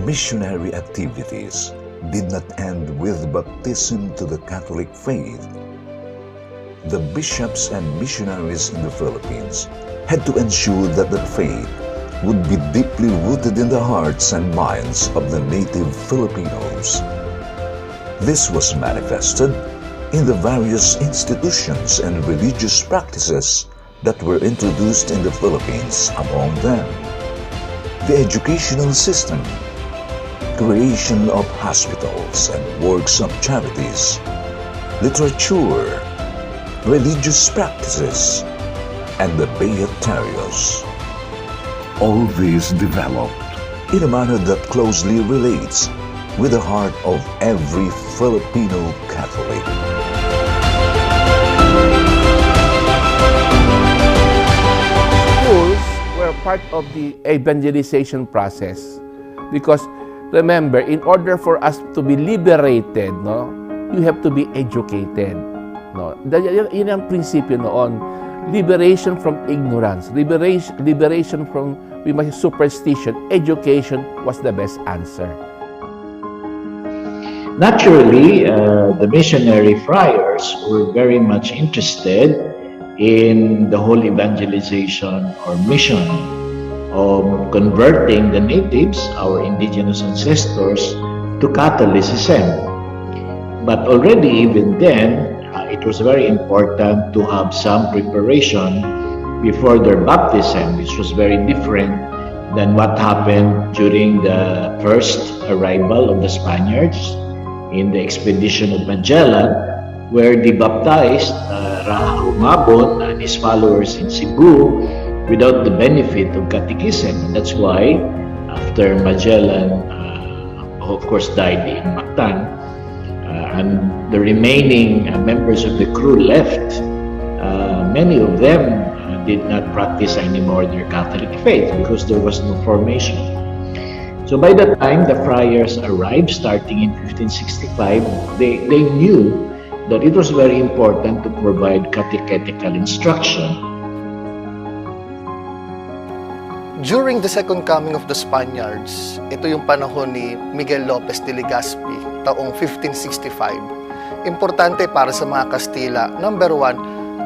missionary activities did not end with baptism to the Catholic faith. The bishops and missionaries in the Philippines had to ensure that the faith would be deeply rooted in the hearts and minds of the native Filipinos. This was manifested in the various institutions and religious practices that were introduced in the Philippines, among them the educational system, creation of hospitals and works of charities, literature, religious practices, and the beatitudes. All these developed in a manner that closely relates with the heart of every Filipino Catholic. Schools were part of the evangelization process because remember, in order for us to be liberated, no, you have to be educated. No? Yun ang prinsipyo noon. Liberation from ignorance, liberation from superstition. Education was the best answer. Naturally, the missionary friars were very much interested in the whole evangelization or mission of converting the natives, our indigenous ancestors, to Catholicism. But already even then, it was very important to have some preparation before their baptism, which was very different than what happened during the first arrival of the Spaniards in the expedition of Magellan, where they baptized Humabon and his followers in Cebu without the benefit of catechism. And that's why after Magellan, of course, died in Mactan, and the remaining members of the crew left, many of them did not practice anymore their Catholic faith because there was no formation. So by the time the friars arrived, starting in 1565, they knew that it was very important to provide catechetical instruction. During the second coming of the Spaniards, ito yung panahon ni Miguel Lopez de Legazpi, taong 1565. Importante para sa mga Kastila, number one,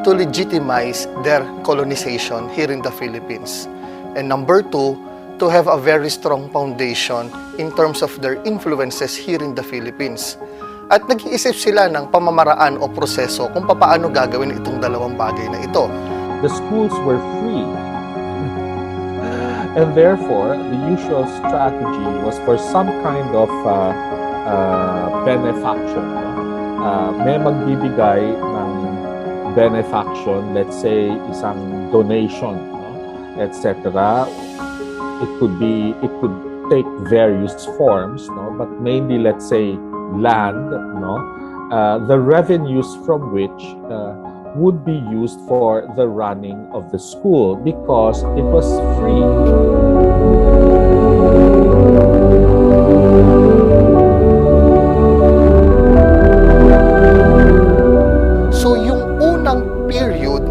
to legitimize their colonization here in the Philippines. And number two, to have a very strong foundation in terms of their influences here in the Philippines. At nag-iisip sila ng pamamaraan o proseso kung paano gagawin itong dalawang bagay na ito. The schools were free. And therefore, the usual strategy was for some kind of benefaction. May magbibigay ng benefaction, let's say isang donation, etc. It could take various forms, but mainly, let's say, land, the revenues from which would be used for the running of the school because it was free. So yung unang period,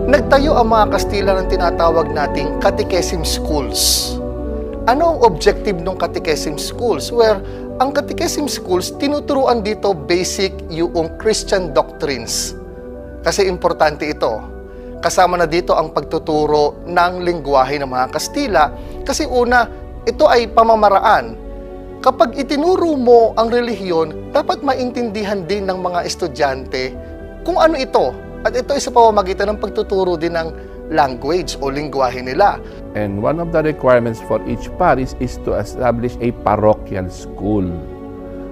nagtayo ang mga Kastila ng tinatawag nating catechism schools. Ano ang objective ng catechism schools? Where ang catechism schools, tinuturuan dito basic yung Christian doctrines. Kasi importante ito. Kasama na dito ang pagtuturo ng lengguwahe ng mga Kastila. Kasi una, ito ay pamamaraan. Kapag itinuro mo ang relihiyon, dapat maintindihan din ng mga estudyante kung ano ito. At ito ay sa pamamagitan ng pagtuturo din ng language o lengguwahe nila. And one of the requirements for each parish is to establish a parochial school.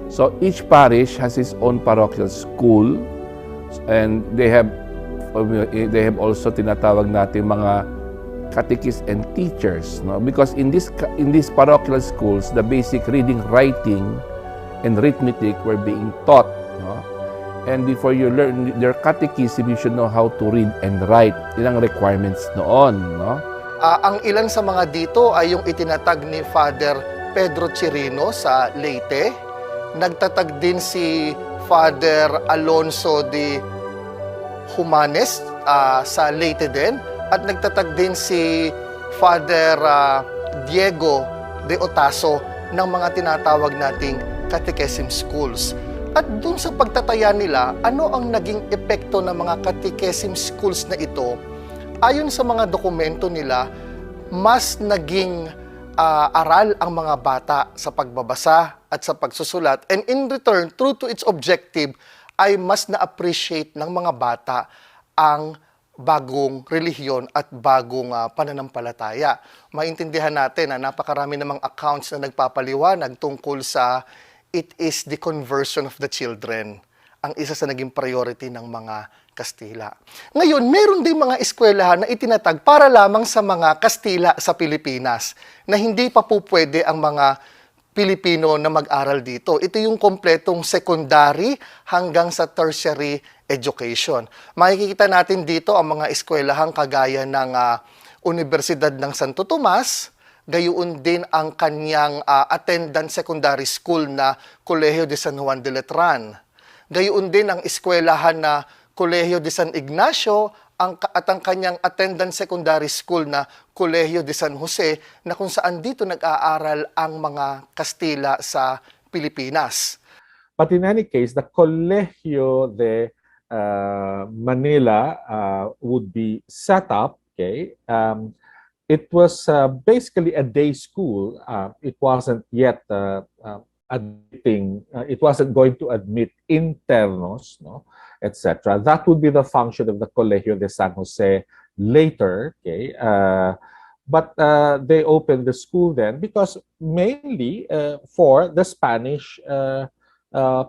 So each parish has its own parochial school, and they have also tinatawag natin mga catechists and teachers, because in these parochial schools, the basic reading, writing, and arithmetic were being taught. And before you learn your catechism, you should know how to read and write. Yun ang requirements noon. Ang ilan sa mga dito ay yung itinatag ni Father Pedro Chirino sa Leyte. Nagtatag din si Father Alonso de Humanes sa Leyte din. At nagtatag din si Father Diego de Otaso ng mga tinatawag nating catechism schools. At dun sa pagtataya nila, ano ang naging epekto ng mga catechism schools na ito? Ayon sa mga dokumento nila, mas naging aral ang mga bata sa pagbabasa at sa pagsusulat. And in return, true to its objective, ay mas na-appreciate ng mga bata ang bagong relihiyon at bagong pananampalataya. Maintindihan natin na napakarami namang accounts na nagpapaliwanag tungkol sa it is the conversion of the children, ang isa sa naging priority ng mga Kastila. Ngayon, meron din mga eskwelahan na itinatag para lamang sa mga Kastila sa Pilipinas na hindi pa po pwede ang mga Pilipino na mag-aral dito. Ito yung kompletong secondary hanggang sa tertiary education. Makikita natin dito ang mga eskwelahang kagaya ng Universidad ng Santo Tomas, gayon din ang kanyang attendant secondary school na Colegio de San Juan de Letran. Gayon din ang eskwelahan na Colegio de San Ignacio at ang kanyang attendant secondary school na Colegio de San Jose, na kung saan dito nag-aaral ang mga Kastila sa Pilipinas. But in any case, the Colegio de Manila would be set up. Okay, it was basically a day school. It wasn't yet admitting. It wasn't going to admit internos, no, etc. That would be the function of the Colegio de San Jose later. Okay, but they opened the school then because mainly for the Spanish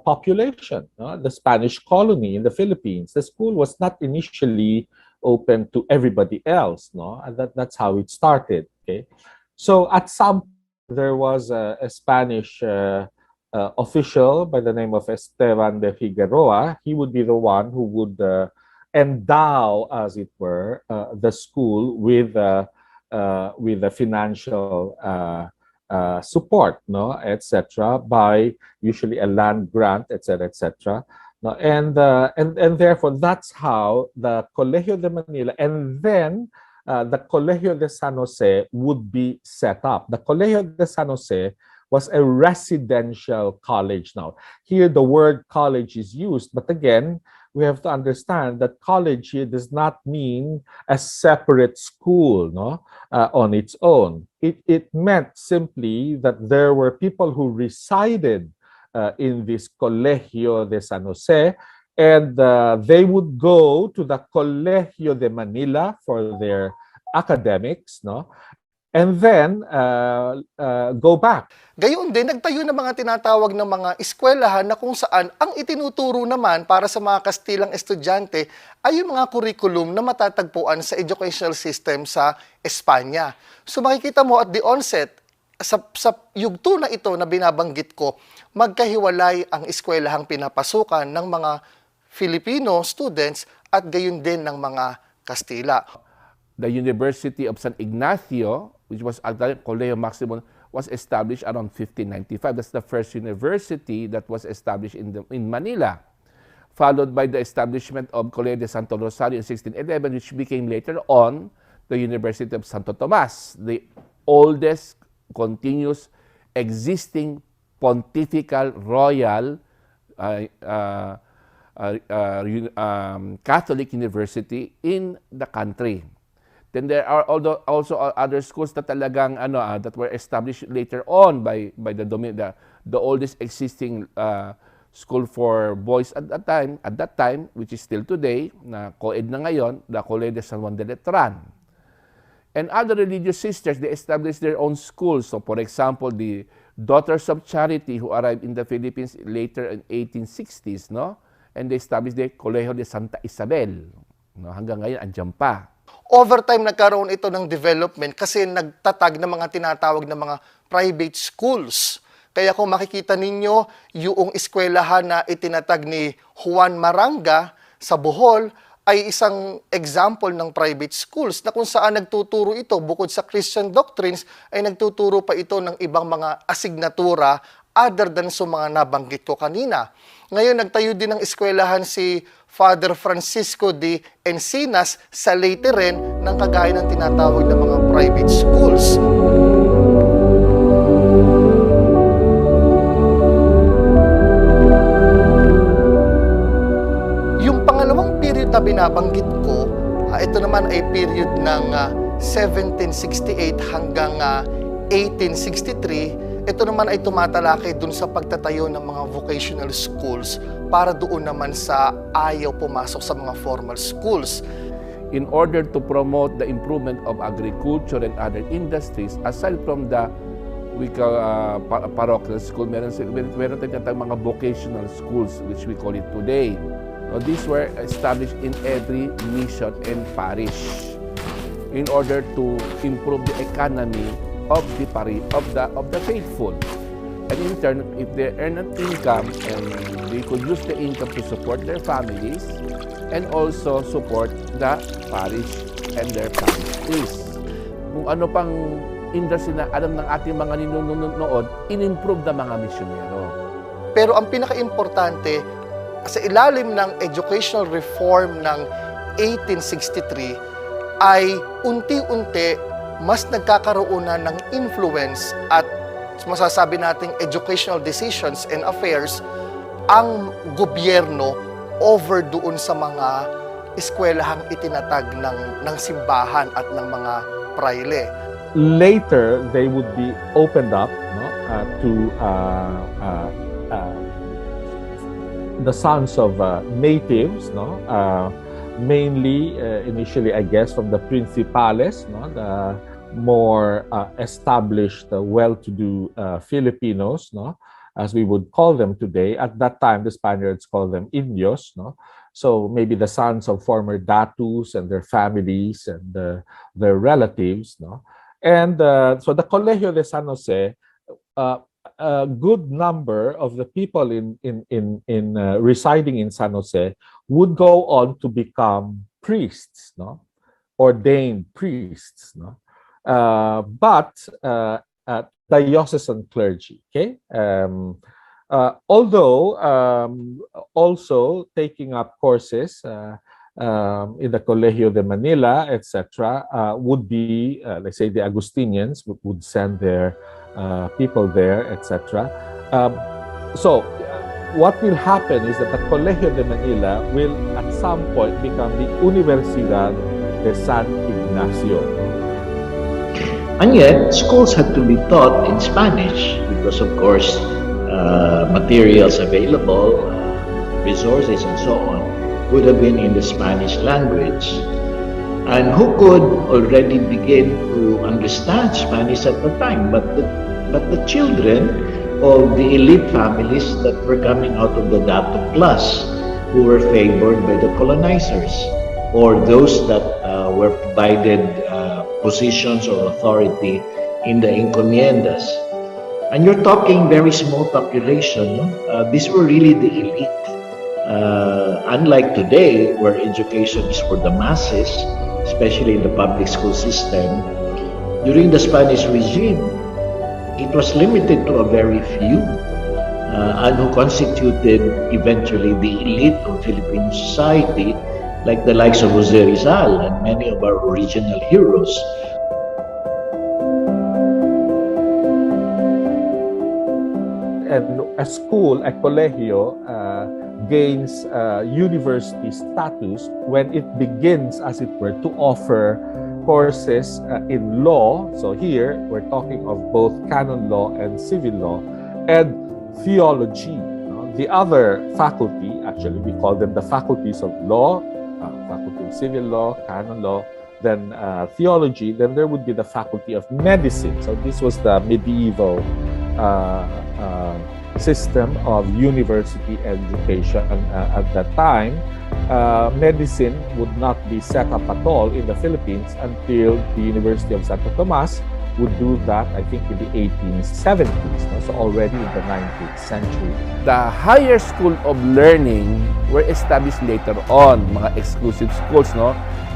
population, no? The Spanish colony in the Philippines. The school was not initially open to everybody else, no, and that's how it started. Okay, so at some there was a Spanish official by the name of Esteban de Figueroa. He would be the one who would endow, as it were, the school with the financial support, no, etc., by usually a land grant, etc., etc. No, and therefore that's how the Colegio de Manila and then the Colegio de San Jose would be set up. The Colegio de San Jose was a residential college. Now, here the word college is used, but again, we have to understand that college here does not mean a separate school, no, on its own. It meant simply that there were people who resided in this Colegio de San Jose, and they would go to the Colegio de Manila for their academics, no, and then go back. Gayon din, nagtayo ng mga tinatawag ng mga eskwelahan na kung saan ang itinuturo naman para sa mga Kastilang estudyante ay yung mga curriculum na matatagpuan sa educational system sa Espanya. So makikita mo at the onset, sa yugto na ito na binabanggit ko, magkahiwalay ang eskwelahang pinapasukan ng mga Filipino students at gayon din ng mga Kastila. The University of San Ignacio, which was at the Colegio Maximum, was established around 1595. That's the first university that was established in Manila, followed by the establishment of Colegio de Santo Rosario in 1611, which became later on the University of Santo Tomas, the oldest continuous existing pontifical royal Catholic university in the country. Then there are also other schools that talagang that were established later on by the oldest existing school for boys at that time, which is still today, na co-ed na ngayon, the Colegio de San Juan de Letran. And other religious sisters, they established their own schools. So for example, the Daughters of Charity who arrived in the Philippines later in 1860s, no? And they established the Colegio de Santa Isabel. No? Hanggang ngayon, andyan pa. Over time, nagkaroon ito ng development kasi nagtatag ng mga tinatawag na mga private schools. Kaya kung makikita ninyo, yung eskwelahan na itinatag ni Juan Maranga sa Bohol ay isang example ng private schools na kung saan nagtuturo ito, bukod sa Christian doctrines, ay nagtuturo pa ito ng ibang mga asignatura other than sa mga nabanggit ko kanina. Ngayon, nagtayo din ng eskwelahan si Father Francisco de Encinas sa Leyte rin ng kagaya ng tinatawag na mga private schools. ay period ng 1768 hanggang 1863. Ito naman ay tumatalakay dun sa pagtatayo ng mga vocational schools para doon naman sa ayaw pumasok sa mga formal schools. In order to promote the improvement of agriculture and other industries, aside from the we call parochial school, meron tayong mga vocational schools which we call it today. So these were established in every mission and parish in order to improve the economy of the faithful. And in turn, if they earn an income, and they could use the income to support their families and also support the parish and their families. Kung ano pang industry na alam ng ating mga ninununod noon, in-improve ng mga misyonero. Pero ang pinaka-importante, sa ilalim ng educational reform ng 1863, ay unti-unti mas nagkakaroon na ng influence at masasabi nating educational decisions and affairs ang gobyerno over doon sa mga eskwelahang itinatag ng simbahan at ng mga praile. Later, they would be opened up to the sons of natives, mainly initially, I guess, from the principales, the more established, well-to-do Filipinos, as we would call them today. At that time, the Spaniards called them Indios, so maybe the sons of former datus and their families and their relatives, and so the Colegio de San Jose, a good number of the people in residing in San Jose would go on to become priests, ordained priests, but diocesan clergy. Okay, although also taking up courses in the Colegio de Manila, etc., would be, let's say, the Agustinians would send their people there, etc. So what will happen is that the Colegio de Manila will at some point become the Universidad de San Ignacio. And yet, schools had to be taught in Spanish because, of course, materials available, resources, and so on would have been in the Spanish language. And who could already begin to understand Spanish at the time? But the children of the elite families that were coming out of the dato class, who were favored by the colonizers, or those that were provided positions or authority in the encomiendas. And you're talking very small population. These were really the elite. Unlike today, where education is for the masses, especially in the public school system, during the Spanish regime, it was limited to a very few, and who constituted eventually the elite of Filipino society, like the likes of Jose Rizal and many of our original heroes. And a school, a colegio, gains university status when it begins, as it were, to offer courses in law. So here, we're talking of both canon law and civil law, and theology. The other faculty, actually, we call them the faculties of law, faculty of civil law, canon law, then theology. Then there would be the faculty of medicine. So this was the medieval system of university education at that time. Medicine would not be set up at all in the Philippines until the University of Santo Tomas would do that, I think, in the 1870s, so already in the 19th century. The higher school of learning were established later on, mga exclusive schools,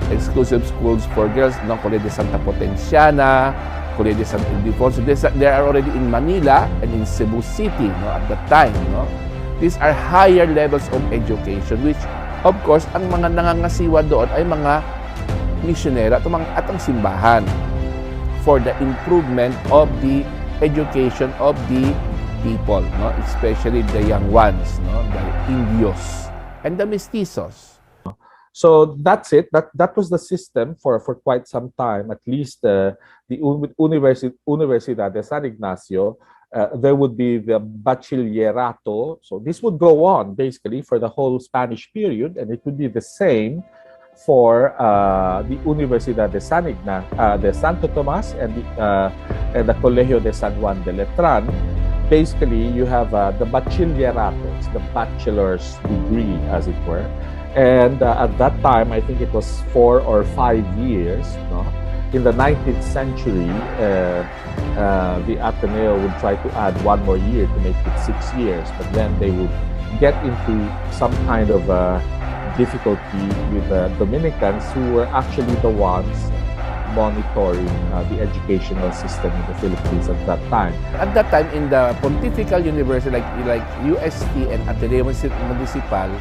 exclusive schools for girls, Colegio de Santa Potenciana, Colegio de San Ildefonso. They are already in Manila and in Cebu City, at that time. These are higher levels of education, which, of course, ang mga nangangasiwa doon ay mga misyonero at ang simbahan for the improvement of the education of the people, especially the young ones, the Indios and the Mestizos. So that's it. That was the system for quite some time. At least the Universidad de San Ignacio, there would be the bachillerato. So this would go on basically for the whole Spanish period, and it would be the same for the Universidad de de Santo Tomas and the Colegio de San Juan de Letran. Basically, you have the bachillerato, it's the bachelor's degree, as it were. And at that time, I think it was 4 or 5 years. No? In the 19th century, the Ateneo would try to add 1 more year to make it 6 years, but then they would get into some kind of difficulty with the Dominicans, who were actually the ones monitoring the educational system in the Philippines at that time. At that time, in the Pontifical University, like UST and Ateneo Municipal,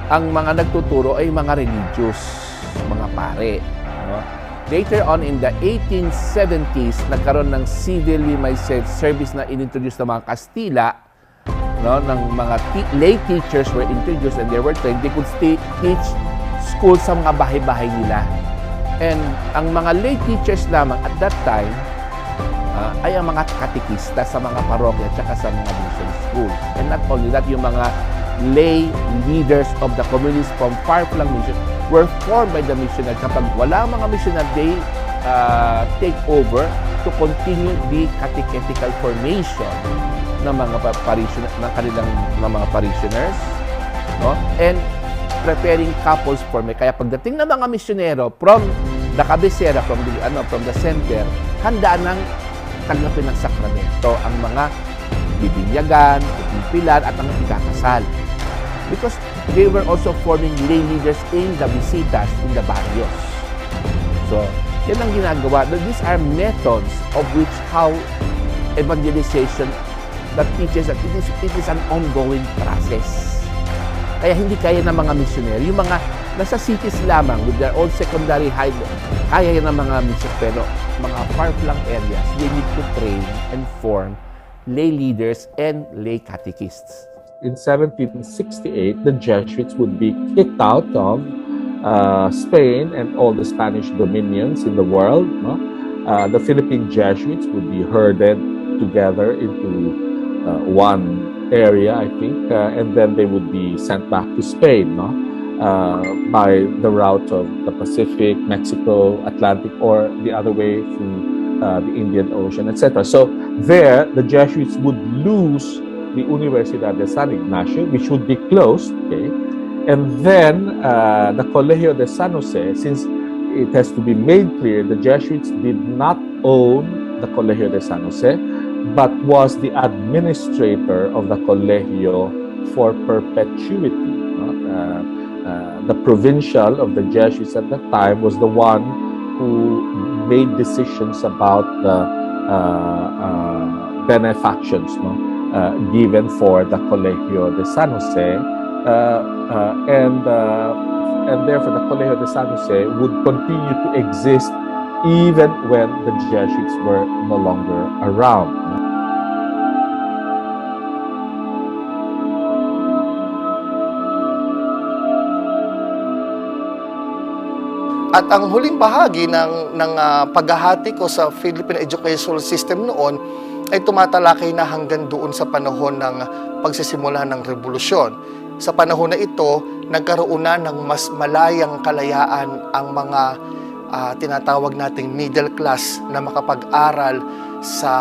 ang mga nagtuturo ay mga religious, mga pare. No? Later on, in the 1870s, nagkaroon ng civilly myself service na inintroduce ng mga Kastila, no? Ng mga lay teachers were introduced and they were trained. They could teach school sa mga bahay-bahay nila. And ang mga lay teachers lamang at that time ay ang mga katikista sa mga parokya at sa mga mission school. And not only that, yung mga lay leaders of the communities from far-flung mission were formed by the missionary. Kapag wala mga missionary, they take over to continue the catechetical formation ng mga parishioners, ng kanilang mga parishioners, no? And preparing couples for me. Kaya pagdating ng mga misyonero from the cabecera, from the center, handa nang tanggapin ng sakramento ang mga bibinyagan, pipimpilan at ang ikakasal. Because they were also forming lay leaders in the visitas, in the barrios. So, yan ang ginagawa. These are methods of which how evangelization that teaches that it is an ongoing process. Kaya hindi kaya ng mga missionary. Yung mga nasa cities lamang with their own secondary high, kaya yan ng mga missionary. Pero mga far-flung areas, they need to train and form lay leaders and lay catechists. In 1768, the Jesuits would be kicked out of Spain and all the Spanish dominions in the world. No? The Philippine Jesuits would be herded together into one area, I think, and then they would be sent back to Spain, no? By the route of the Pacific, Mexico, Atlantic, or the other way through the Indian Ocean, etc. So there, the Jesuits would lose the Universidad de San Ignacio, which would be closed, okay? And then the Colegio de San Jose, since it has to be made clear, the Jesuits did not own the Colegio de San Jose, but was the administrator of the Colegio for perpetuity. The provincial of the Jesuits at that time was the one who made decisions about the benefactions, given for the Colegio de San Jose, and therefore the Colegio de San Jose would continue to exist even when the Jesuits were no longer around. At ang huling bahagi ng paghahati ko sa Philippine educational system noon ay tumatalakay na hanggang doon sa panahon ng pagsisimula ng revolusyon. Sa panahon na ito, nagkaroon na ng mas malayang kalayaan ang mga tinatawag nating middle class na makapag-aral sa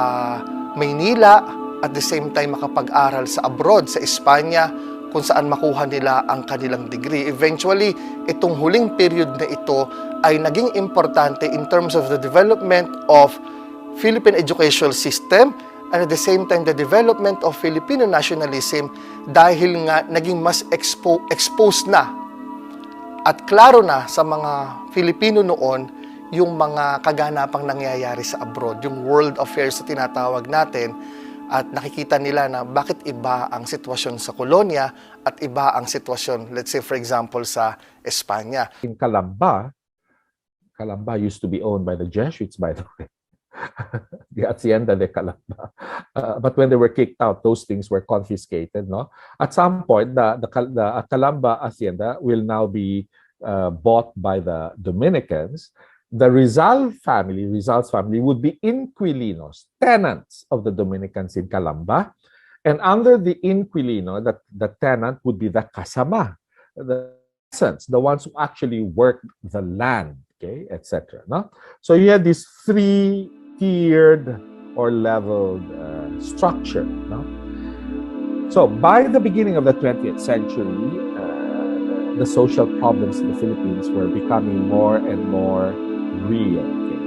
Maynila at the same time makapag-aral sa abroad, sa Espanya, kung saan makuha nila ang kanilang degree. Eventually, itong huling period na ito ay naging importante in terms of the development of Philippine educational system and at the same time the development of Filipino nationalism dahil nga naging mas exposed na at klaro na sa mga Filipino noon yung mga kaganapang nangyayari sa abroad, yung world affairs na tinatawag natin. At nakikita nila na bakit iba ang sitwasyon sa kolonya at iba ang sitwasyon, let's say for example, sa Espanya. In Calamba used to be owned by the Jesuits, by the way. The Hacienda de Calamba. But when they were kicked out, those things were confiscated. No, at some point, the Calamba hacienda will now be bought by the Dominicans. The Rizal's family would be inquilinos, tenants of the Dominicans in Calamba, and under the inquilino, the tenant would be the kasama, the peasants, the ones who actually worked the land, okay, etc. No, so you had this three-tiered or leveled structure. No? So by the beginning of the 20th century, the social problems in the Philippines were becoming more and more real. Okay?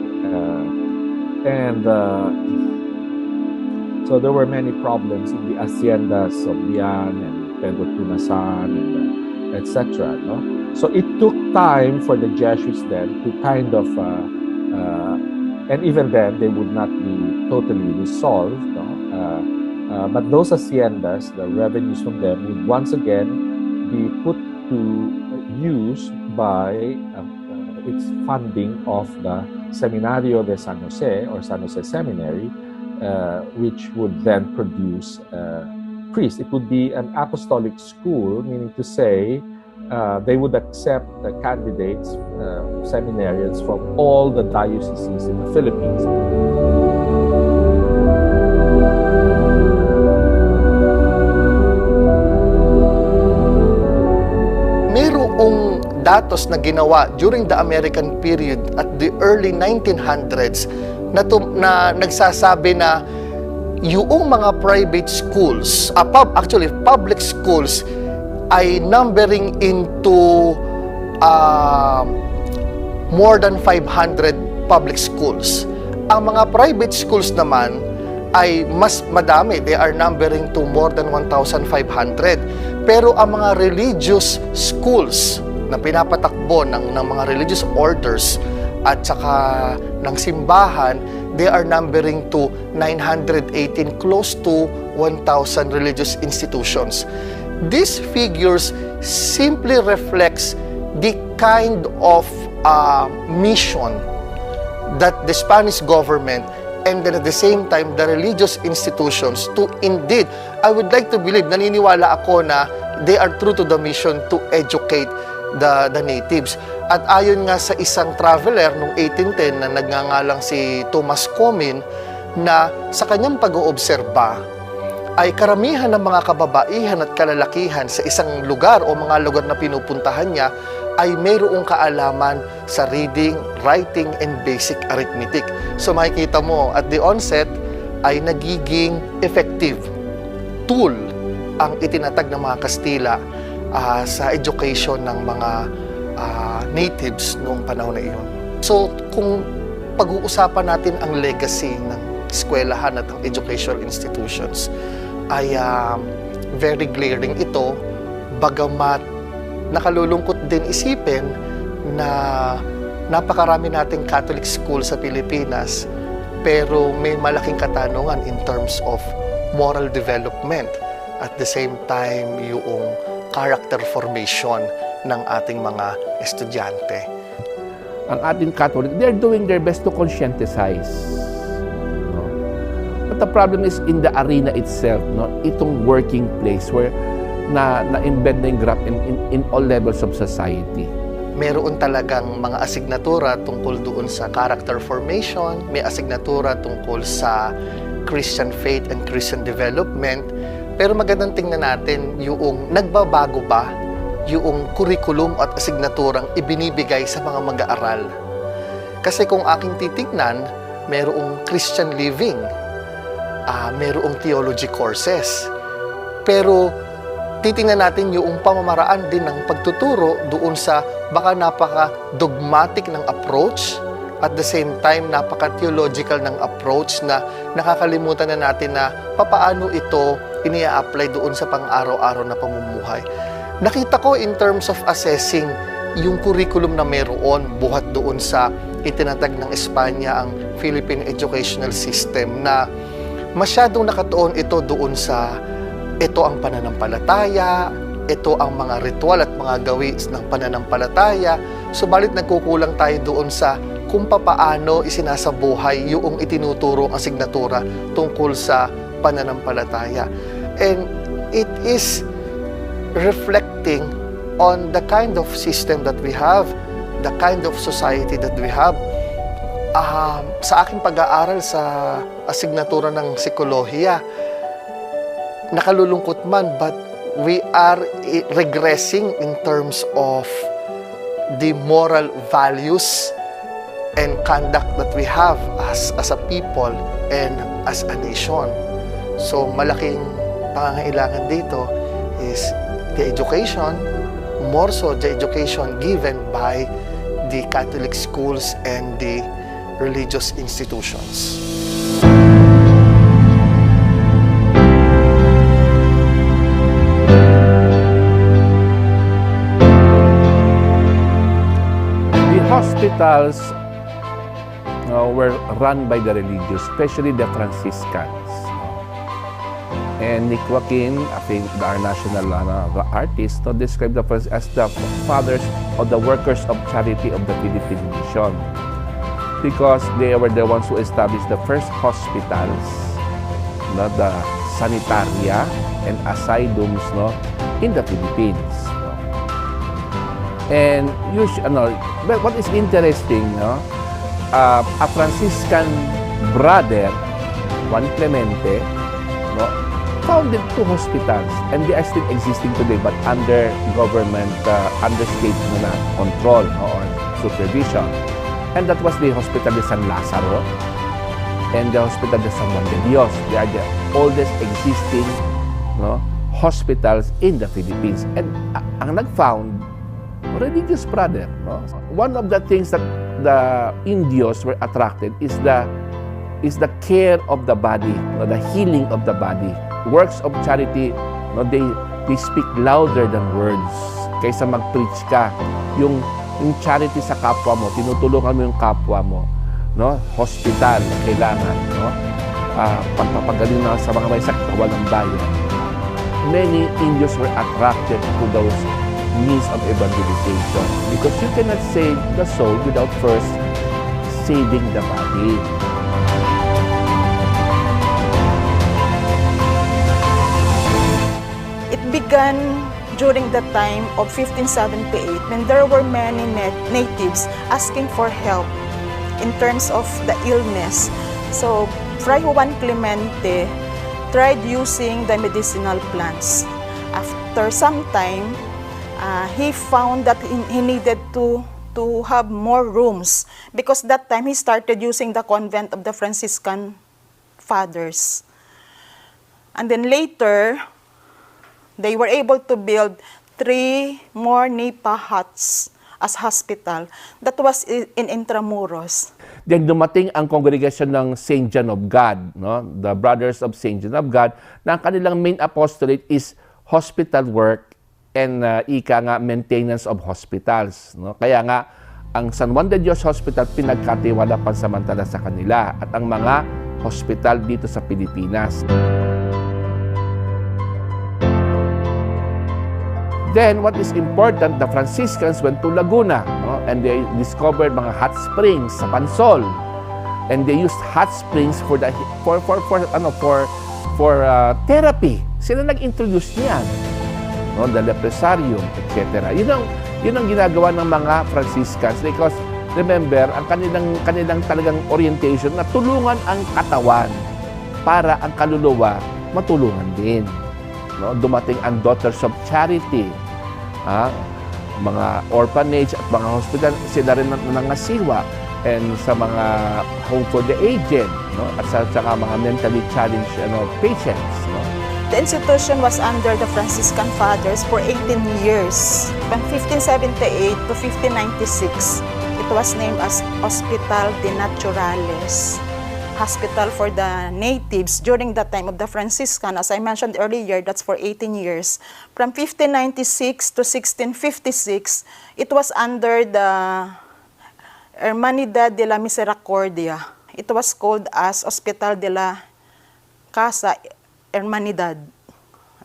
So there were many problems in the haciendas of Bian and Pedro Tunasan, and etc. No? So it took time for the Jesuits then to kind of and even then, they would not be totally resolved. No? But those haciendas, the revenues from them, would once again be put to use by its funding of the Seminario de San Jose or San Jose Seminary, which would then produce priests. It would be an apostolic school, meaning to say, they would accept the candidates, seminarians from all the dioceses in the Philippines. Mayroong datos na ginawa during the American period at the early 1900s na nagsasabi na yung mga private schools, public schools, ay numbering into more than 500 public schools. Ang mga private schools naman ay mas madami. They are numbering to more than 1,500. Pero ang mga religious schools na pinapatakbo ng mga religious orders at saka ng simbahan, they are numbering to 918, close to 1,000 religious institutions. These figures simply reflects the kind of mission that the Spanish government and then at the same time the religious institutions to indeed, I would like to believe, naniniwala ako na they are true to the mission to educate the natives. At ayon nga sa isang traveler noong 1810 na nagngangalang si Thomas Comin, na sa kanyang pag-oobserba ay karamihan ng mga kababaihan at kalalakihan sa isang lugar o mga lugar na pinupuntahan niya ay mayroong kaalaman sa reading, writing, and basic arithmetic. So makikita mo, at the onset ay nagiging effective tool ang itinatag ng mga Kastila sa education ng mga natives noong panahon na iyon. So kung pag-uusapan natin ang legacy ng eskwelahan at ng educational institutions, ay very glaring ito, bagamat nakalulungkot din isipin na napakarami nating Catholic school sa Pilipinas, pero may malaking katanungan in terms of moral development, at the same time yung character formation ng ating mga estudyante. Ang ating Catholic, they're doing their best to conscientize. But the problem is in the arena itself, no? Itong working place where na-embed na yung GRAP in all levels of society. Meron talagang mga asignatura tungkol doon sa character formation, may asignatura tungkol sa Christian faith and Christian development, pero magandang tingnan natin yung nagbabago ba yung curriculum at asignaturang ibinibigay sa mga mag-aaral. Kasi kung aking titignan, merong Christian living, merong theology courses. Pero titingnan natin yung pamamaraan din ng pagtuturo doon sa baka napaka-dogmatic ng approach, at the same time napaka-theological ng approach na nakakalimutan na natin na papaano ito inia-apply doon sa pang-araw-araw na pamumuhay. Nakita ko in terms of assessing yung curriculum na meron buhat doon sa itinatag ng Espanya ang Philippine Educational System, na masyadong nakatuon ito doon sa ito ang pananampalataya, ito ang mga ritual at mga gawi ng pananampalataya, subalit nagkukulang tayo doon sa kung papaano isinasabuhay yung itinuturo ang asignatura tungkol sa pananampalataya. And it is reflecting on the kind of system that we have, the kind of society that we have. Sa aking pag-aaral sa asignatura ng psikolohiya, nakalulungkot man, but we are regressing in terms of the moral values and conduct that we have as a people and as a nation. So malaking pangangailangan dito is the education, more so the education given by the Catholic schools and the religious institutions. The hospitals were run by the religious, especially the Franciscans. And Nick Joaquin, I think our national artist, described the Franciscans as the fathers of the workers of charity of the Philippine mission, because they were the ones who established the first hospitals, the sanitaria and asylums in the Philippines. And what is interesting, a Franciscan brother, Juan Clemente, founded 2 hospitals, and they are still existing today, but under government, under state control or supervision. And that was the Hospital de San Lazaro and the Hospital de San Juan de Dios. They are the oldest existing hospitals in the Philippines. And ang nag-found, religious brother. One of the things that the Indios were attracted is the care of the body, the healing of the body. Works of charity, they speak louder than words. Kaysa mag-preach ka, yung charity sa kapwa mo, tinutulungan mo yung kapwa mo, hospital, kailangan, pagpapagaling na sa mga may sakit, walang bayan. Many Indios were attracted to those means of evangelization because you cannot save the soul without first saving the body. It began during the time of 1578 when there were many natives asking for help in terms of the illness. So Fray Juan Clemente tried using the medicinal plants. After some time, he found that he needed to have more rooms because that time he started using the convent of the Franciscan fathers. And then later, they were able to build 3 more nipa huts as hospital. That was in Intramuros. Then dumating ang congregation ng St. John of God, the Brothers of St. John of God, na ang kanilang main apostolate is hospital work and maintenance of hospitals. Kaya nga, ang San Juan de Dios Hospital pinagkatiwala pansamantala sa kanila at ang mga hospital dito sa Pilipinas. Then, what is important, the Franciscans went to Laguna, and they discovered mga hot springs sa Pansol, and they used hot springs for therapy. Sila nag-introduce niyan, the leprosarium, etc. Yun ang ginagawa ng mga Franciscans because remember, ang kanilang talagang orientation na tulungan ang katawan para ang kaluluwa matulungan din. Dumating ang Daughters of Charity, mga orphanage at mga hospital, sila rin nangasiwa and sa mga home for the aged, at sa mga mentally challenged patients. The institution was under the Franciscan Fathers for 18 years. From 1578 to 1596, it was named as Hospital de Naturales, hospital for the natives during the time of the Franciscan. As I mentioned earlier, that's for 18 years. From 1596 to 1656, it was under the Hermanidad de la Misericordia. It was called as Hospital de la Casa Hermanidad,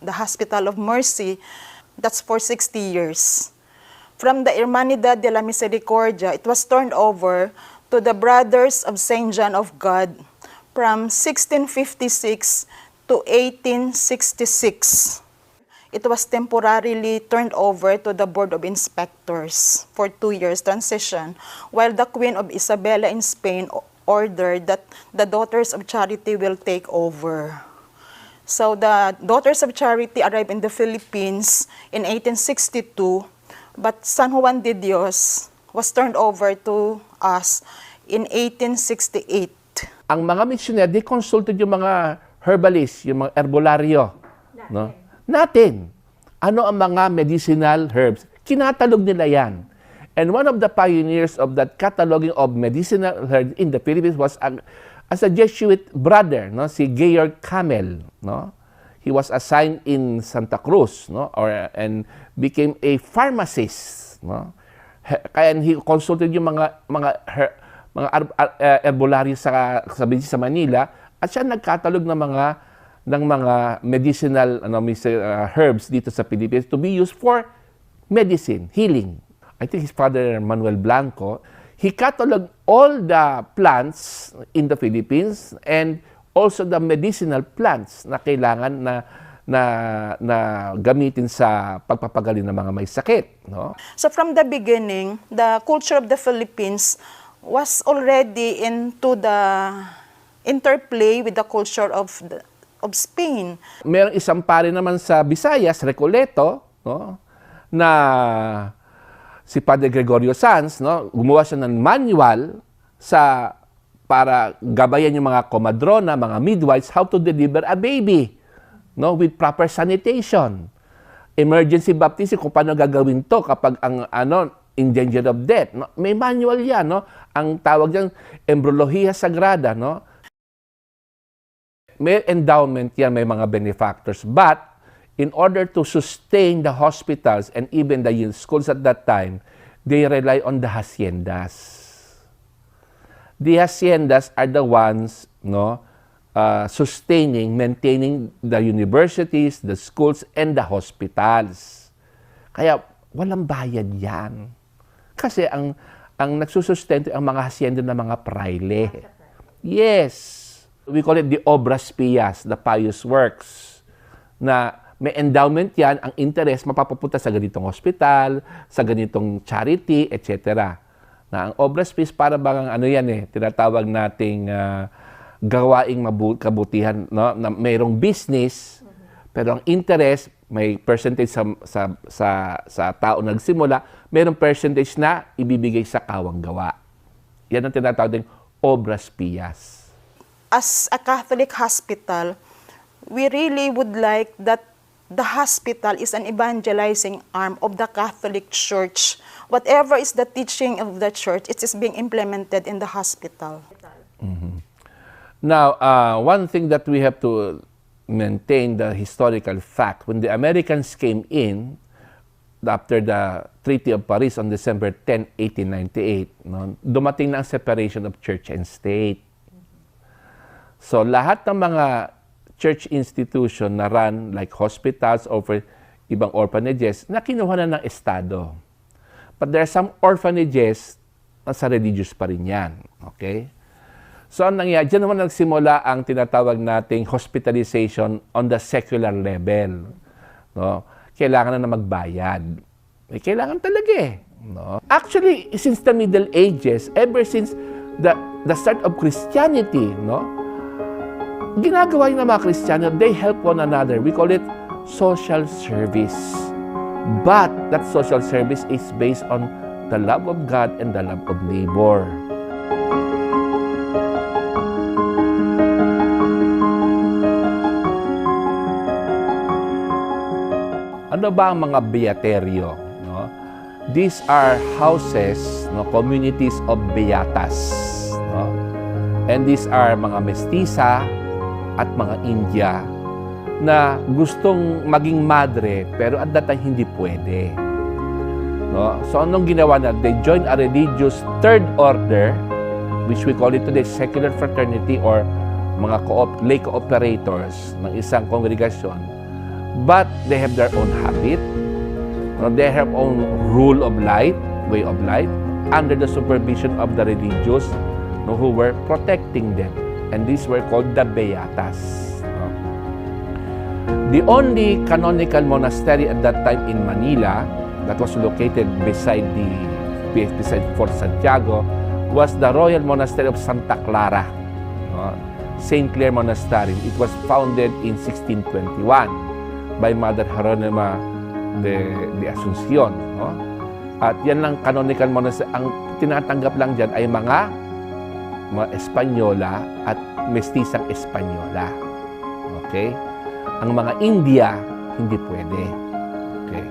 the Hospital of Mercy. That's for 60 years. From the Hermanidad de la Misericordia, it was turned over to the Brothers of St. John of God from 1656 to 1866. It was temporarily turned over to the Board of Inspectors for 2 years transition, while the Queen of Isabella in Spain ordered that the Daughters of Charity will take over. So the Daughters of Charity arrived in the Philippines in 1862, but San Juan de Dios was turned over to us in 1868. Ang mga missionary, they consulted yung mga herbalists, yung mga herbolaryo. No? Natin. Ano ang mga medicinal herbs? Kinatalog nila yan. And one of the pioneers of that cataloging of medicinal herbs in the Philippines was as a Jesuit brother, no? Si Georg Kamel. No? He was assigned in Santa Cruz, no? And became a pharmacist. No? And he consulted yung mga herbolary sa Manila, at siya nagkatalog ng mga medicinal herbs dito sa Pilipinas to be used for medicine, healing. I think his father, Manuel Blanco, he cataloged all the plants in the Philippines and also the medicinal plants na kailangan na gamitin sa pagpapagaling ng mga may sakit. No? So from the beginning, the culture of the Philippines was already into the interplay with the culture of Spain. Mayroong isang pare naman sa Visayas, Recoleto, no, na si Padre Gregorio Sanz, no, gumawa siya ng manual para gabayan yung mga komadrona, mga midwives, how to deliver a baby, no, with proper sanitation. Emergency baptism, kung paano gagawin to kapag ang in danger of death. No? May manual yan. No? Ang tawag diyan, Embryologia Sagrada. No? May endowment yan, may mga benefactors. But, in order to sustain the hospitals and even the schools at that time, they rely on the haciendas. The haciendas are the ones, no, sustaining, maintaining the universities, the schools, and the hospitals. Kaya, walang bayad yan. Kasi ang nagsusustento ang mga hacienda ng mga praile. Yes. We call it the obras pias, the pious works. Na may endowment yan, ang interest mapapapunta sa ganitong hospital, sa ganitong charity, etc. Na ang obras pias para bang tinatawag nating gawaing kabutihan, no? Na mayroong business, pero ang interest, may percentage sa tao nagsimula, mayroong percentage na ibibigay sa kawang gawa. Yan ang tinatawag ng obras pias. As a Catholic hospital, we really would like that the hospital is an evangelizing arm of the Catholic Church. Whatever is the teaching of the Church, it is being implemented in the hospital. Mm-hmm. Now, one thing that we have to maintain the historical fact, when the Americans came in, after the Treaty of Paris on December 10, 1898, no, dumating na ang separation of church and state. So, lahat ng mga church institution na run, like hospitals or ibang orphanages, na kinuha na ng Estado. But there are some orphanages na sa religious pa rin yan. Okay? So, ang nangyayari, dyan naman nagsimula ang tinatawag nating hospitalization on the secular level. No? Kailangan na magbayad. Kailangan talaga eh. No? Actually, since the Middle Ages, ever since the start of Christianity, no? Ginagawa yung mga Kristiyano, they help one another. We call it social service. But that social service is based on the love of God and the love of neighbor. Ano ba ang mga beaterio? No? These are houses, no, communities of beatas. No? And these are mga mestiza at mga India na gustong maging madre pero at that time hindi pwede. No? So anong ginawa na? They joined a religious third order, which we call it today secular fraternity or mga lay cooperators ng isang kongregasyon. But they have their own habit, no? They have own rule of life, way of life, under the supervision of the religious, no, who were protecting them. And these were called the Beatas. No? The only canonical monastery at that time in Manila that was located beside Fort Santiago was the Royal Monastery of Santa Clara, no? St. Clare Monastery. It was founded in 1621 by Mother Jeronima de Asuncion. No? At yan lang canonical monastery. Ang tinatanggap lang dyan ay mga Espanyola at mestisang Espanyola. Okay? Ang mga India, hindi pwede. Okay?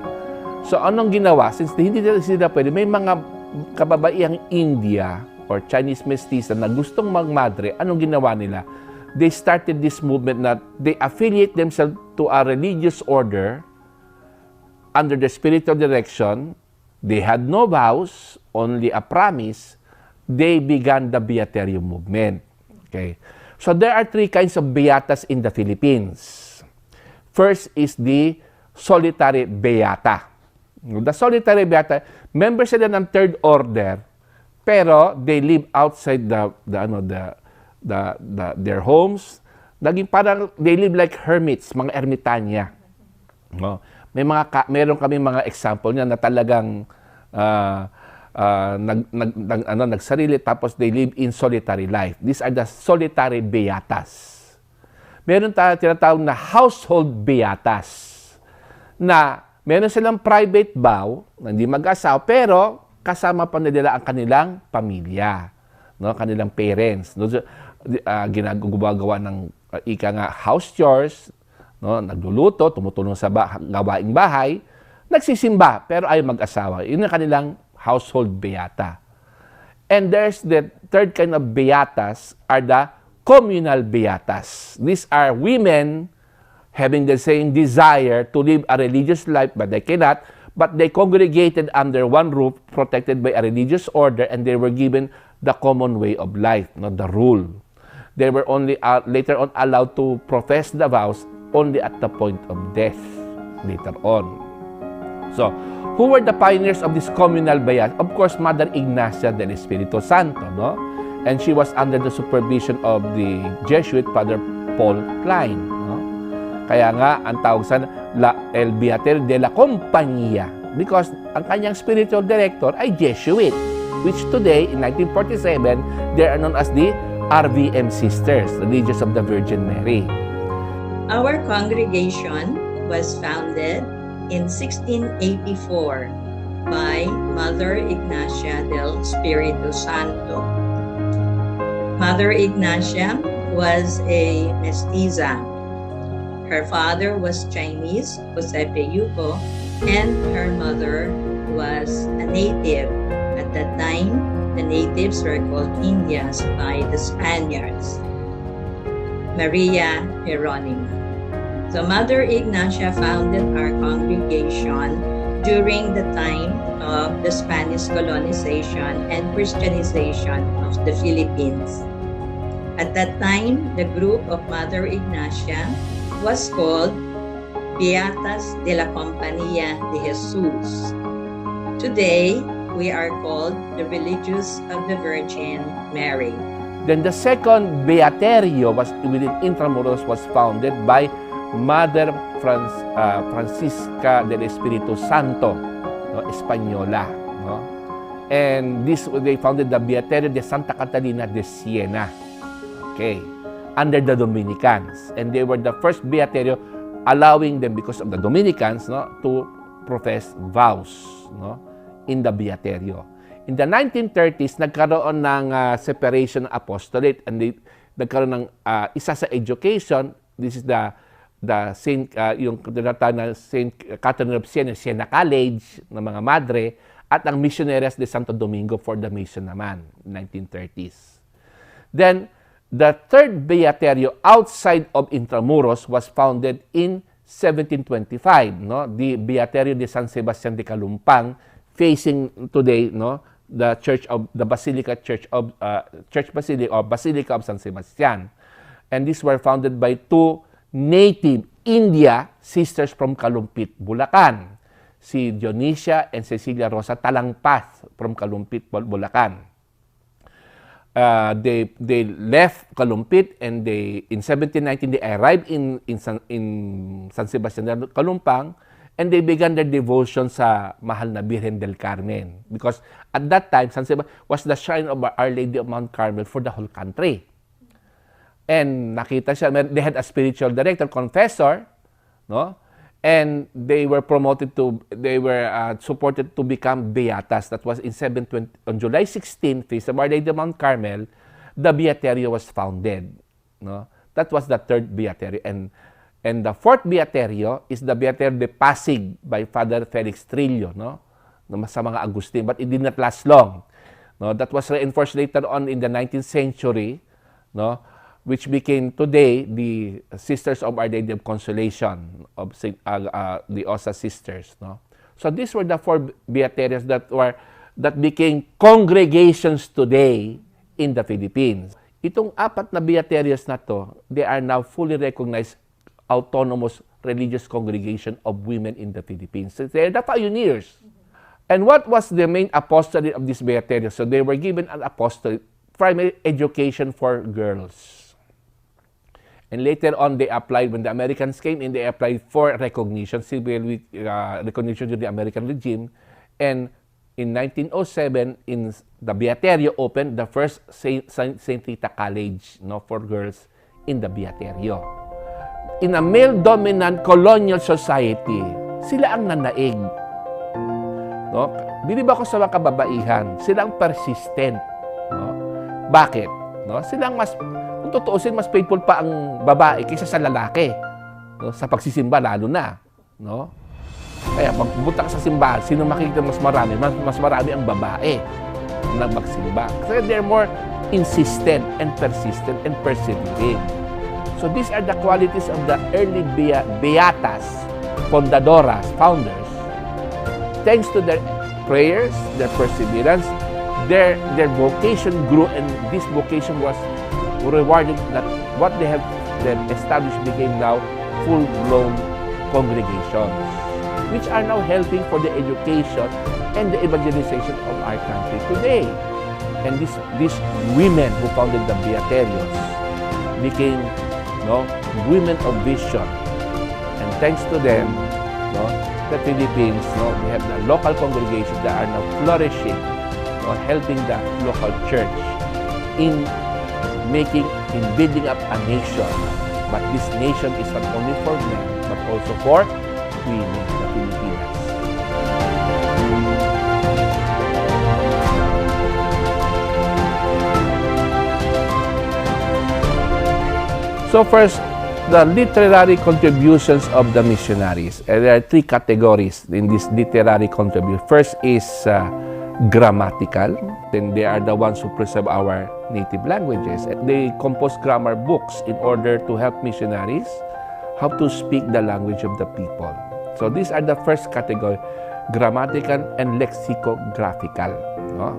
So, anong ginawa? Since hindi sila pwede, may mga kababaihang India or Chinese mestiza na gustong magmadre, anong ginawa nila? They started this movement na they affiliate themselves to a religious order under the spiritual direction. They had no vows, only a promise. They began the Beaterium movement. Okay. So there are three kinds of beatas in the Philippines. First is the solitary beata. The solitary beata, members sila ng third order, pero they live outside their homes. Naging parang they live like hermits, mga ermitanya. No? Meron kami mga example niya na talagang nagsarili tapos they live in solitary life. These are the solitary beatas. Meron tayong tinatawag na household beatas na meron silang private vow na hindi mag-asawa pero kasama pa nila ang kanilang pamilya, no, kanilang parents, no, ginagawa ng ika nga house chores, no, nagluluto, tumutulong sa gawaing bahay, nagsisimba pero ay mag-asawa. Yun ang kanilang household beata. And there's the third kind of beatas are the communal beatas. These are women having the same desire to live a religious life, but they cannot, but they congregated under one roof, protected by a religious order, and they were given the common way of life, not the rule. They were only later on allowed to profess the vows only at the point of death later on. So, who were the pioneers of this communal beat? Of course, Mother Ignacia del Espiritu Santo, no? And she was under the supervision of the Jesuit Father Paul Klein, no? Kaya nga, ang tawag sa El Beaterio de la Compañía because ang kanyang spiritual director ay Jesuit, which today, in 1947, they are known as the RVM Sisters, Religious of the Virgin Mary. Our congregation was founded in 1684 by Mother Ignacia del Espiritu Santo. Mother Ignacia was a mestiza. Her father was Chinese, Josepe Yuko, and her mother was a native. At that time, the natives were called Indians by the Spaniards. Maria Jeronima. So Mother Ignacia founded our congregation during the time of the Spanish colonization and Christianization of the Philippines. At that time, the group of Mother Ignacia was called Beatas de la Compañía de Jesus. Today, we are called the Religious of the Virgin Mary. Then the second Beaterio was within Intramuros was founded by Mother Francisca del Espiritu Santo, no, Espanyola, no? And they founded the Beaterio de Santa Catalina de Siena, okay, under the Dominicans, and they were the first Beaterio allowing them, because of the Dominicans, no, to profess vows, no, in the Beaterio. In the 1930s, nagkaroon ng separation apostolate, and nagkaroon ng isa sa education. This is the Saint, yung tinatawag na Saint Catherine of Siena, Siena College ng mga madre, at ang Missioneras de Santo Domingo for the mission naman, 1930s. Then, the third Beaterio outside of Intramuros was founded in 1725, no? The Beaterio de San Sebastian de Calumpang, facing today, no, the Basilica of San Sebastian. And these were founded by two native India sisters from Kalumpit, Bulacan, si Dionisia and Cecilia Rosa Talangpas from Kalumpit, Bulacan. They left Kalumpit and in 1719 they arrived in San Sebastian Kalumpang, and they began their devotion sa mahal na Birhen del Carmen, because at that time San Sebastian was the shrine of Our Lady of Mount Carmel for the whole country. And nakita siya, they had a spiritual director, confessor, no? And they were supported to become beatas. That was in 720, on July 16, feast of Our Lady of Mount Carmel, the beaterio was founded. No? That was the third beaterio. And the fourth beaterio is the beaterio de Pasig by Father Felix Trillo, no? Sa mga Agustin, but it did not last long. No? That was reinforced later on in the 19th century, no? Which became today the Sisters of Our Lady of Consolation of the OSA Sisters, no? So these were the four beaterios that became congregations today in the Philippines. Itong apat na beaterios na to, they are now fully recognized autonomous religious congregation of women in the Philippines. So they are the pioneers. And what was the main apostolate of these beaterios? So they were given an apostolate, primary education for girls. And later on, they applied, when the Americans came in, they applied for recognition, civil recognition to the American regime. And in 1907, in the Beaterio opened the first Saint Rita College, no, for girls in the Beaterio. In a male-dominant colonial society, sila ang nanaig. No? Bilib ako sa mga kababaihan, sila ang persistent. No? Bakit? No? Sila ang kung tutuusin, mas faithful pa ang babae kaysa sa lalaki. No? Sa pagsisimba, lalo na. No? Kaya pag pumunta ka sa simbahan, sino makikita mas marami? Mas marami ang babae na magsimba. Kasi they're more insistent and persistent and persevering. So these are the qualities of the early beatas, fundadoras, founders. Thanks to their prayers, their perseverance, their vocation grew, and this vocation was rewarded, that what they have then established became now full-blown congregations, which are now helping for the education and the evangelization of our country today. And these women who founded the Beaterios became, no, women of vision. And thanks to them, no, the Philippines, no, we have the local congregations that are now flourishing, no, helping the local church in building up a nation. But this nation is not only for men, but also for women, the Filipinas. So first, the literary contributions of the missionaries. There are three categories in this literary contribution. First is grammatical. Then they are the ones who preserve our native languages. They compose grammar books in order to help missionaries how to speak the language of the people. So these are the first category, grammatical and lexicographical. No?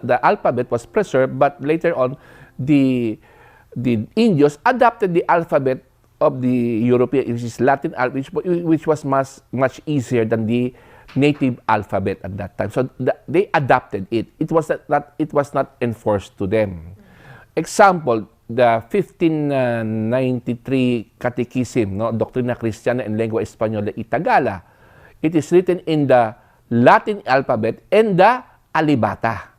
The alphabet was preserved, but later on, the Indios adopted the alphabet of the European, which is Latin, which was much easier than the native alphabet at that time. So they adopted it. It was not enforced to them. Example, the 1593 Catechism, no, Doctrina Cristiana en Lengua Española y Tagala. It is written in the Latin alphabet and the Alibata.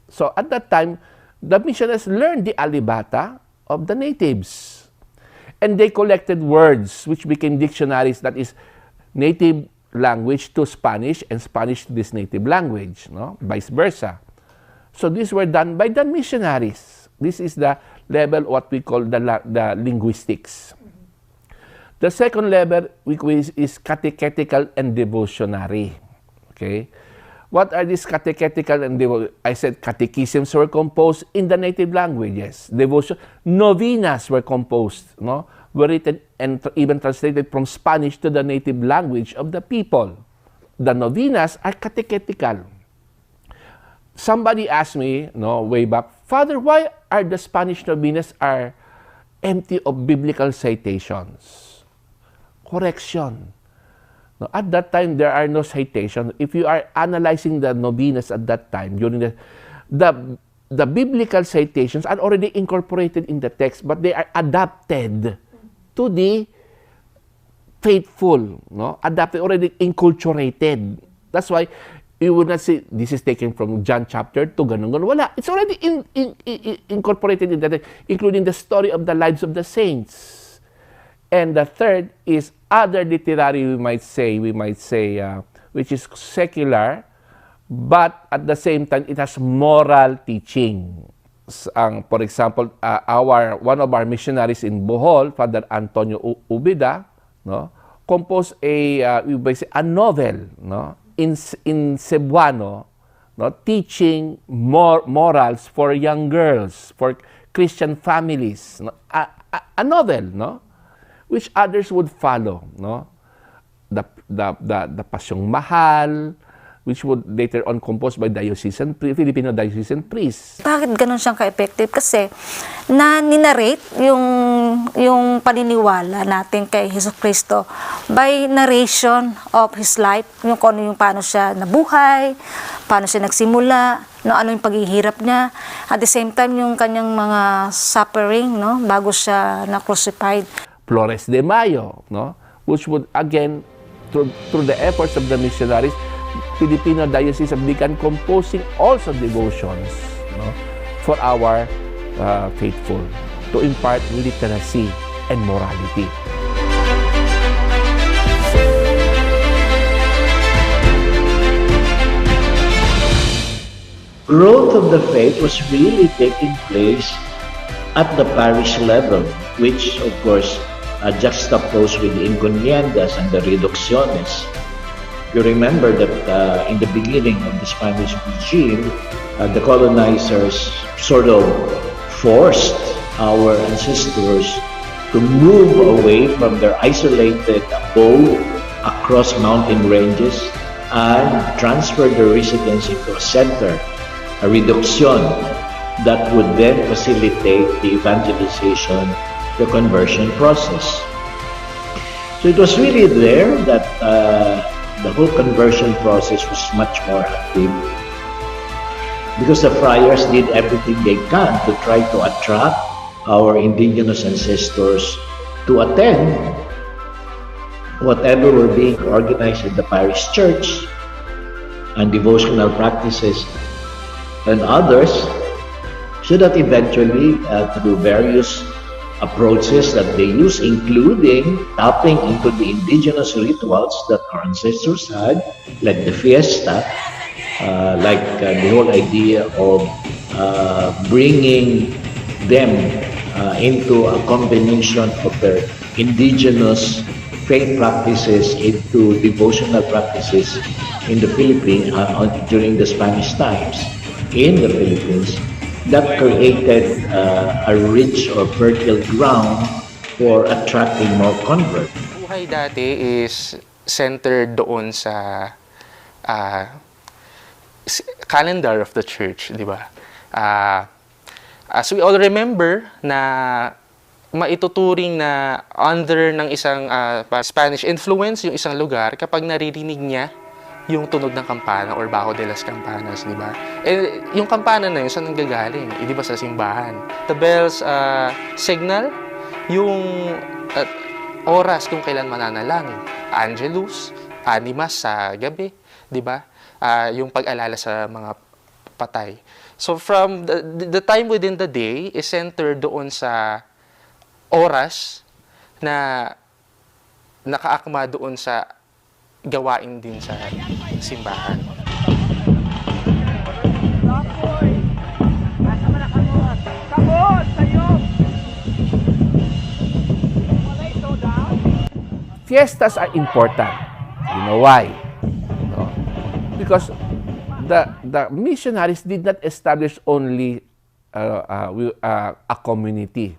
So at that time, the missionaries learned the Alibata of the natives. And they collected words which became dictionaries, that is native language to Spanish and Spanish to this native language, no? Vice versa. So these were done by the missionaries. This is the level what we call the linguistics. The second level is catechetical and devotionary. Okay? What are these catechetical and devotional? I said catechisms were composed in the native languages. Devotion, novenas were composed, no? Were written and even translated from Spanish to the native language of the people. The novenas are catechetical. Somebody asked me, no, way back, Father, why are the Spanish novenas are empty of biblical citations? Correction. No, at that time, there are no citations. If you are analyzing the novenas at that time, during the biblical citations are already incorporated in the text, but they are adapted to the faithful, no? Adapted, already inculturated. That's why you would not say, this is taken from John chapter 2, ganun. Wala. It's already incorporated in the text, including the story of the lives of the saints. And the third is other literary, we might say, which is secular, but at the same time, it has moral teaching. For example, one of our missionaries in Bohol, Father Antonio Ubida, no, composed a novel, no, in Cebuano, no, teaching morals for young girls, for Christian families, no, a novel, no, which others would follow, no, the Pasyong Mahal, which would later on composed by Filipino diocesan priests. Bakit ganun siyang ka-effective? Kasi ninarrate yung paniniwala natin kay Hesus Kristo by narration of His life, yung paano siya nabuhay, paano siya nagsimula, no, ano yung paghihirap niya. At the same time, yung kanyang mga suffering, no, bago siya na-crucified. Flores de Mayo, no, which would again, through the efforts of the missionaries, Filipino diocese have begun composing also devotions, no, for our faithful to impart literacy and morality. Growth of the faith was really taking place at the parish level, which of course juxtaposed with the encomiendas and the reducciones. You remember that in the beginning of the Spanish regime, the colonizers sort of forced our ancestors to move away from their isolated abode across mountain ranges and transfer their residence into a center, a reduction that would then facilitate the evangelization, the conversion process. So it was really there that the whole conversion process was much more active because the friars did everything they can to try to attract our indigenous ancestors to attend whatever were being organized in the parish church and devotional practices and others, so that eventually through various approaches that they use, including tapping into the indigenous rituals that our ancestors had, like the fiesta, like the whole idea of bringing them into a combination of their indigenous faith practices into devotional practices in the Philippines during the Spanish times in the Philippines. That created a rich or fertile ground for attracting more converts. Buhay dati is centered doon sa calendar of the church, di ba? As we all remember na maituturing na under ng isang Spanish influence yung isang lugar kapag naririnig niya yung tunog ng kampana or baho de las campanas, di ba? Eh, yung kampana na yun, saan nanggagaling? Di ba sa simbahan? The bells signal yung oras kung kailan mananalangin. Angelus, animas sa gabi, di ba? Yung pag-alala sa mga patay. So from the time within the day is centered doon sa oras na nakaakma doon sa gawain din sa simbahan. Fiestas are important. You know why? No? Because the missionaries did not establish only a community.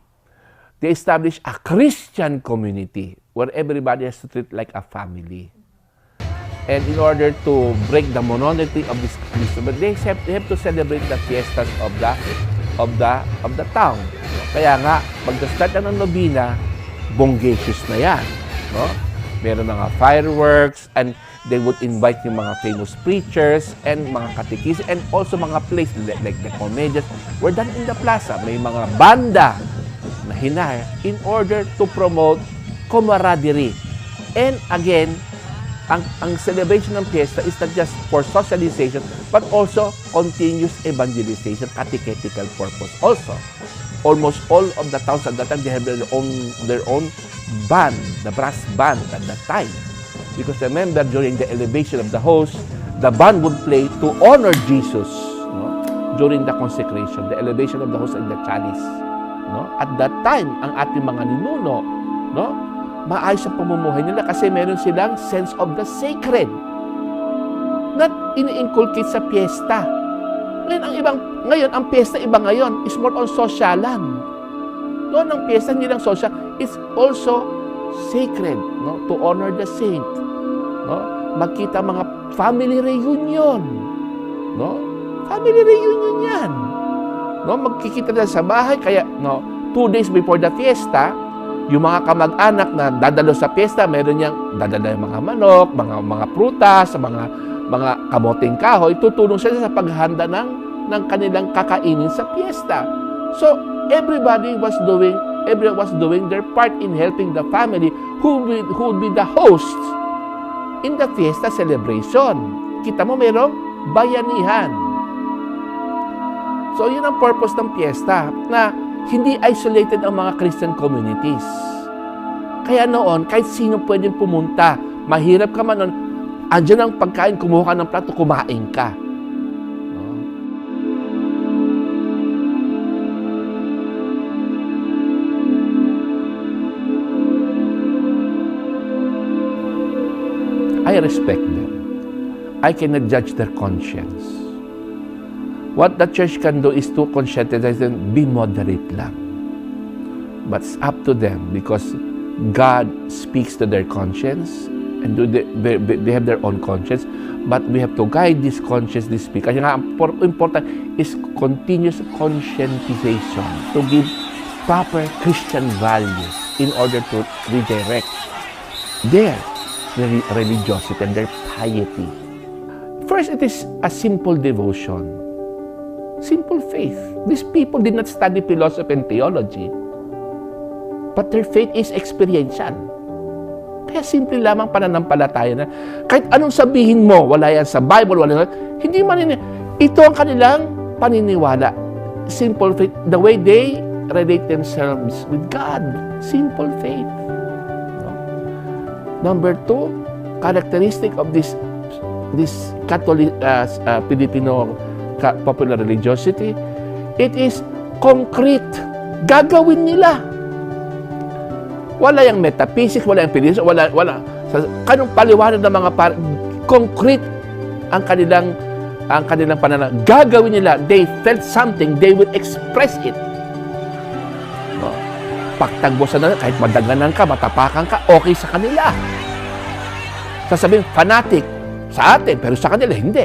They established a Christian community where everybody has to treat like a family. And in order to break the monotony of this Christian, but they have to celebrate the fiestas of the town. Kaya nga, pag-start na ng nobina, bongacious na yan. No? meron mga fireworks, and they would invite yung mga famous preachers and mga katikis, and also mga plays like the comedians were done in the plaza. May mga banda na hinire in order to promote camaraderie. And again, ang celebration ng fiesta is not just for socialization, but also continuous evangelization, catechetical purpose also. Almost all of the towns at that time, they have their own band, the brass band at that time. Because remember, during the elevation of the host, the band would play to honor Jesus, no? During the consecration, the elevation of the host and the chalice. No? At that time, ang ating mga ninuno, no? Maayos ang pamumuhay nila kasi meron silang sense of the sacred. Not ini-inculcate sa piyesta. Ngayon, ang piyesta iba ngayon is more on socialan. Noon ang piyesta, hindi lang social, it's also sacred, no? To honor the saint. No? Magkita mga family reunion. No? Family reunion yan. No? Magkikita na sa bahay, kaya 2 days before the fiesta, yung mga kamag-anak na dadalo sa piyesta, meron niyang dadala yung mga manok, mga prutas, mga kamoting kahoy, tutulong sila sa paghahanda ng kanilang kakainin sa piyesta. So, everyone was doing their part in helping the family who would be the hosts in the fiesta celebration. Kita mo, merong bayanihan. So, yun ang purpose ng fiesta, na hindi isolated ang mga Christian communities. Kaya noon, kahit sino pwedeng pumunta, mahirap ka man noon, andyan ang pagkain, kumuha ka ng plato, kumain ka. I respect them. I cannot judge their conscience. What the church can do is to conscientize them, be moderate lang. But it's up to them because God speaks to their conscience and they have their own conscience. But we have to guide this conscience, this speak. Kaya nga, important is continuous conscientization to give proper Christian values in order to redirect their religiosity and their piety. First, it is a simple devotion. Simple faith. These people did not study philosophy and theology, but their faith is experiential. Kaya simple lamang pananampalataya na kahit anong sabihin mo, wala yan sa Bible, wala yan, hindi ito ang kanilang paniniwala. Simple faith. The way they relate themselves with God. Simple faith. Number 2, characteristic of this Catholic Filipino popular religiosity, it is concrete. Gagawin nila. Wala yung metaphysics, wala yung philosophy, wala. Kanong paliwanag ng mga concrete ang kanilang pananaw. Gagawin nila. They felt something, they will express it. No? Pagtagbosan na, kahit madaganan ka, matapakan ka, okay sa kanila. Sasabihin, fanatic sa atin, pero sa kanila, hindi.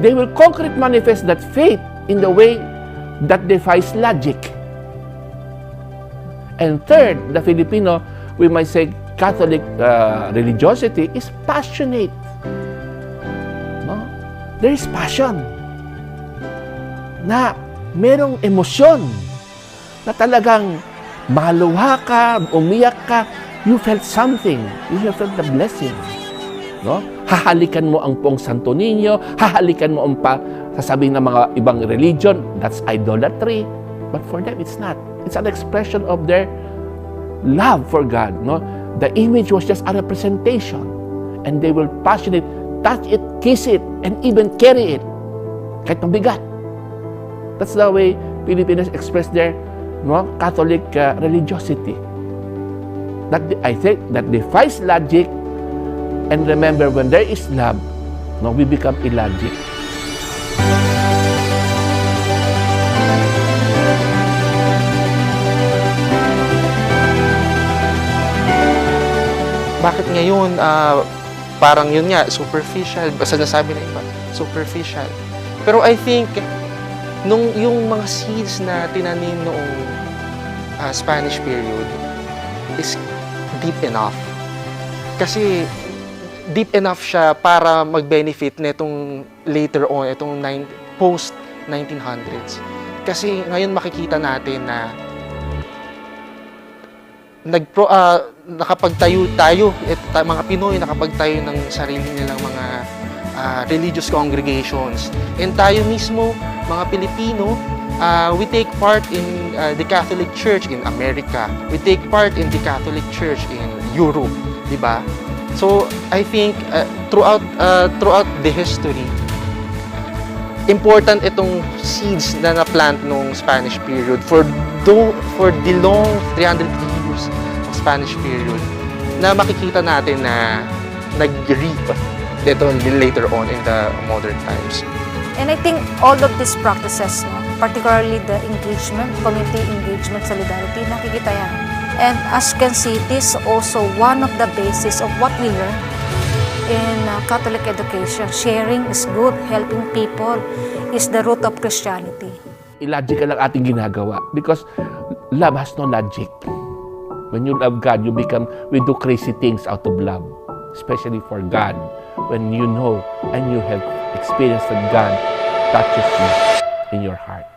They will concretely manifest that faith in the way that defies logic. And third, the Filipino, we might say, Catholic religiosity is passionate. No? There is passion. Na merong emosyon. Na talagang maluha ka, umiyak ka, you felt something. You felt the blessing. No? Hahalikan mo ang Pong Santo Niño, hahalikan mo ang sasabihin ng mga ibang religion, that's idolatry. But for them, it's not. It's an expression of their love for God. No? The image was just a representation. And they will passionate, touch it, kiss it, and even carry it. Kahit mabigat. That's the way Filipinos express their Catholic religiosity. I think that defies logic. And remember, when there is love, we become illogic. Bakit ngayon, parang yun nga, superficial, basta nasabi na iba, superficial. Pero I think, yung mga seeds na tinanim noong Spanish period is deep enough. Kasi deep enough siya para mag-benefit nitong later on, itong post-1900s. Kasi ngayon makikita natin na nakapagtayo tayo, mga Pinoy, nakapagtayo ng sarili nilang mga religious congregations. And tayo mismo, mga Pilipino, we take part in the Catholic Church in America. We take part in the Catholic Church in Europe, di ba? So I think throughout the history, important itong seeds na na-plant nung Spanish period for the long 300 years of Spanish period na makikita natin na nag-reap dito later on in the modern times. And I think all of these practices, no, particularly the engagement, community engagement, solidarity, nakikita yan. And as you can see, this is also one of the basis of what we learn in Catholic education. Sharing is good, helping people is the root of Christianity. Illogical ang ating ginagawa because love has no logic. When you love God, we do crazy things out of love, especially for God. When you know and you have experienced that God touches you in your heart.